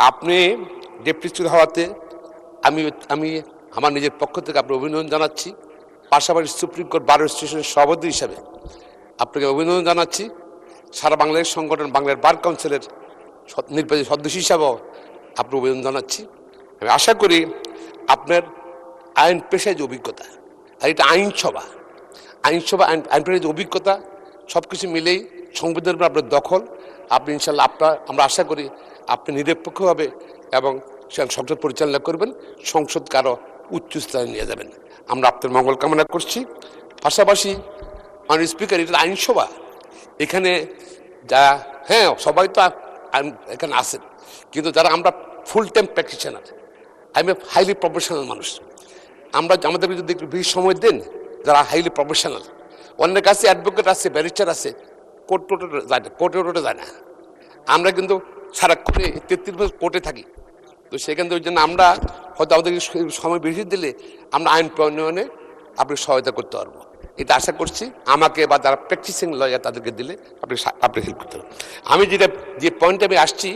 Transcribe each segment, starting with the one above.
আপনি deputy speaker হওয়াতে আমি আমি আমার নিজের পক্ষ থেকে আপনাকে অভিনন্দন জানাচ্ছি। পাশাপাশি সুপ্রিম কোর্ট বার অ্যাসোসিয়েশনের সভাপতি হিসাবে আপনাকে অভিনন্দন জানাচ্ছি। সারা বাংলাদেশ সংগঠন বাংলার বার কাউন্সিলের নির্বাচিত সদস্য হিসাবেও আপনাকে অভিনন্দন জানাচ্ছি। আমি আশা করি আপনার আইন পেশায় যে অভিজ্ঞতা, আর এটা আইনসভা আইন পেশায় যে অভিজ্ঞতা, সব কিছু মিলেই সংবিধানের উপর আপনার দখল, আপনি ইনশাল্লাহ আমরা আশা করি আপনি নিরপেক্ষভাবে এবং সংসদ পরিচালনা করবেন, সংসদকে আরও উচ্চ স্তরে নিয়ে যাবেন। আমরা আপনার মঙ্গল কামনা করছি। পাশাপাশি মাননীয় স্পিকার, এটা আইনসভা, এখানে যারা সবাই তো এখানে আসেন, কিন্তু যারা আমরা full time practitioner, I M a highly professional মানুষ, আমরা আমাদেরকে যদি একটু বেশি সময় দেন, যারা হাইলি প্রফেশনাল, অনেক কাছে অ্যাডভোকেট আছে, ব্যারিস্টার আছে, কোর্টে যায় না। আমরা কিন্তু সারাক্ষণে 33 বছর কোর্টে থাকি, তো সেখান থেকে ওই জন্য আমরা হয়তো আমাদেরকে সময় বেশি দিলে আমরা আইন প্রণয়নে আপনি সহায়তা করতে পারবো, এটা আশা করছি। আমাকে বা যারা প্র্যাকটিসিং লয়ার তাদেরকে দিলে আপনি হেল্প করতে পারবেন। আমি যে পয়েন্টে আমি আসছি,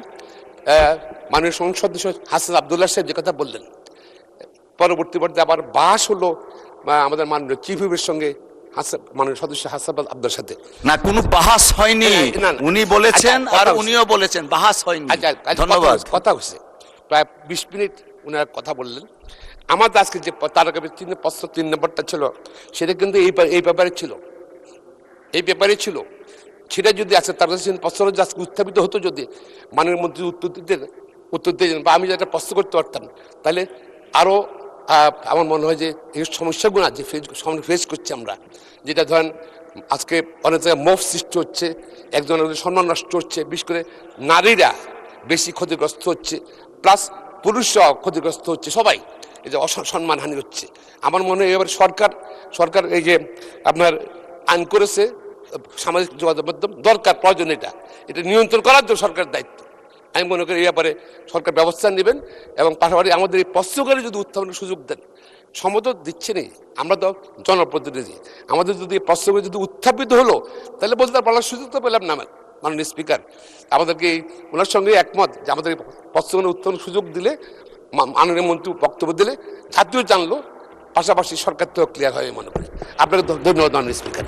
মাননীয় সংসদ সদস্য হাসান আবদুল্লাহ সাহেব যে কথা বললেন, পরবর্তী পর্যায়ে আবার বাস হলো আমাদের মাননীয় চিফ হুইপের সঙ্গে মাননীয় সদস্য হাসান আবদুল্লার সাথে। না, কোনো বাহাস হয়নি, উনি বলেছেন আর উনিও বলেছেন, বাহাস হয়নি। ধন্যবাদ। কথা হয়েছে প্রায় 20 মিনিট উনার কথা বললেন। আমাদের আজকে যে তারকা প্রশ্ন 3 নম্বরটা ছিল, সেটা কিন্তু এই ব্যাপারে ছিল। সেটা যদি আছে তার প্রশ্ন আজকে উত্থাপিত হতো, যদি মাননীয় মন্ত্রী উত্তর দিতেন বা আমি যেটা প্রশ্ন করতে পারতাম, তাহলে আরও আমার মনে হয় যে এই সমস্যাগুলো যে ফেস করছি আমরা, যেটা ধরেন আজকে অনেক জায়গায় মোহ সৃষ্টি হচ্ছে, একজনের সম্মান নষ্ট হচ্ছে, বিশেষ করে নারীরা বেশি ক্ষতিগ্রস্ত হচ্ছে, প্লাস পুরুষরাও ক্ষতিগ্রস্ত হচ্ছে, সবাই এই যে সম্মানহানি হচ্ছে। আমার মনে হয় এবার সরকার এই যে আপনার আইন করেছে, সামাজিক যোগাযোগ মাধ্যম দরকার, প্রয়োজন, এটা নিয়ন্ত্রণ করার জন্য সরকারের দায়িত্ব। আমি মনে করি এই ব্যাপারে সরকার ব্যবস্থা নেবেন, এবং পাশাপাশি আমাদের এই প্রশ্নকারী যদি উত্থাপনের সুযোগ দেন, সম্মত দিচ্ছে নেই, আমরা তো জনপ্রতিনিধি, আমাদের যদি এই প্রশ্নগুলি যদি উত্থাপিত হলো, তাহলে বলতে বলার সুযোগ তো পেলাম না মাননীয় স্পিকার। আমাদেরকে ওনার সঙ্গে একমত যে আমাদের প্রশ্নগুলো উত্থাপনের সুযোগ দিলে, মাননীয় মন্ত্রী বক্তব্য দিলে জাতীয় জানলো, পাশাপাশি সরকার তো ক্লিয়ার হয় মনে করি। আপনাকে ধন্যবাদ মাননীয় স্পিকার।